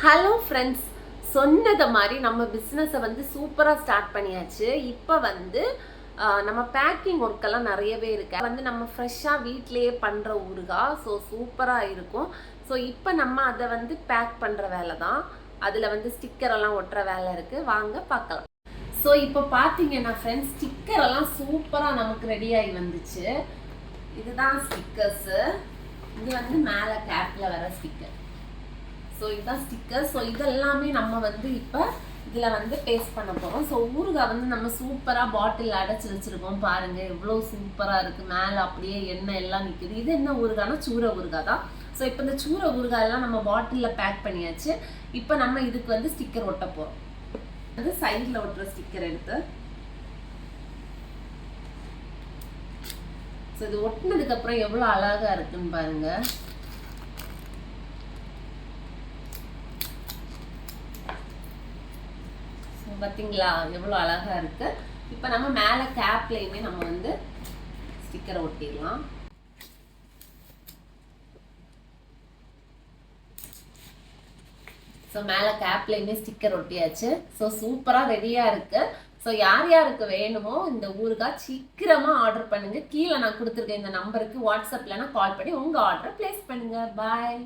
Hello friends, சொன்னது மாதிரி நம்ம பிஸ்னஸை வந்து சூப்பராக ஸ்டார்ட் பண்ணியாச்சு. இப்போ வந்து நம்ம பேக்கிங் ஒர்க்கெல்லாம் நிறையவே இருக்கு. வந்து நம்ம ஃப்ரெஷ்ஷாக வீட்டிலேயே பண்ணுற ஊறுகாய். ஸோ சூப்பராக இருக்கும். ஸோ இப்போ நம்ம அதை வந்து பேக் பண்ணுற வேலை தான். அதில் வந்து ஸ்டிக்கரெல்லாம் ஒட்டுற வேலை இருக்குது. வாங்க பார்க்கலாம். ஸோ இப்போ பார்த்தீங்கன்னா ஃப்ரெண்ட்ஸ், ஸ்டிக்கரெல்லாம் சூப்பராக நமக்கு ரெடியாகி வந்துச்சு. இதுதான் ஸ்டிக்கர்ஸு. இது வந்து மேலே கேப்பில் வர ஸ்டிக்கர். ஸோ இதுதான் ஸ்டிக்கர். ஸோ இதெல்லாமே நம்ம வந்து இப்போ இதில் வந்து பேஸ்ட் பண்ண போகிறோம். ஸோ ஊறுகாய் வந்து நம்ம சூப்பராக பாட்டில் அடைச்சி வச்சுருக்கோம். பாருங்கள் எவ்வளோ சூப்பராக இருக்குது. மேலே அப்படியே எண்ணெய் எல்லாம் நிற்குது. இது என்ன ஊறுகாய்னா சூரை ஊறுகாய் தான். ஸோ இப்போ இந்த சூரை ஊறுகாயெல்லாம் நம்ம பாட்டிலில் பேக் பண்ணியாச்சு. இப்போ நம்ம இதுக்கு வந்து ஸ்டிக்கர் ஒட்ட போகிறோம். அது சைடில் ஒட்டுற ஸ்டிக்கர் எடுத்து ஸோ இது ஒட்டினதுக்கப்புறம் எவ்வளோ அழகாக இருக்குன்னு பாருங்கள். பார்த்தீங்களா எவ்வளோ அழகா இருக்கு. இப்போ நம்ம மேலே கேப்லையுமே நம்ம வந்து ஸ்டிக்கரை ஒட்டிடலாம். ஸோ மேலே கேப்லையுமே ஸ்டிக்கர் ஒட்டியாச்சு. ஸோ சூப்பராக ரெடியாக இருக்கு. ஸோ யார் யாருக்கு வேணுமோ இந்த ஊறுகாய் சீக்கிரமாக ஆர்டர் பண்ணுங்க. கீழே நான் கொடுத்துருக்கேன் இந்த நம்பருக்கு வாட்ஸ்அப்லனா கால் பண்ணி உங்கள் ஆர்டரை பிளேஸ் பண்ணுங்க. பாய்.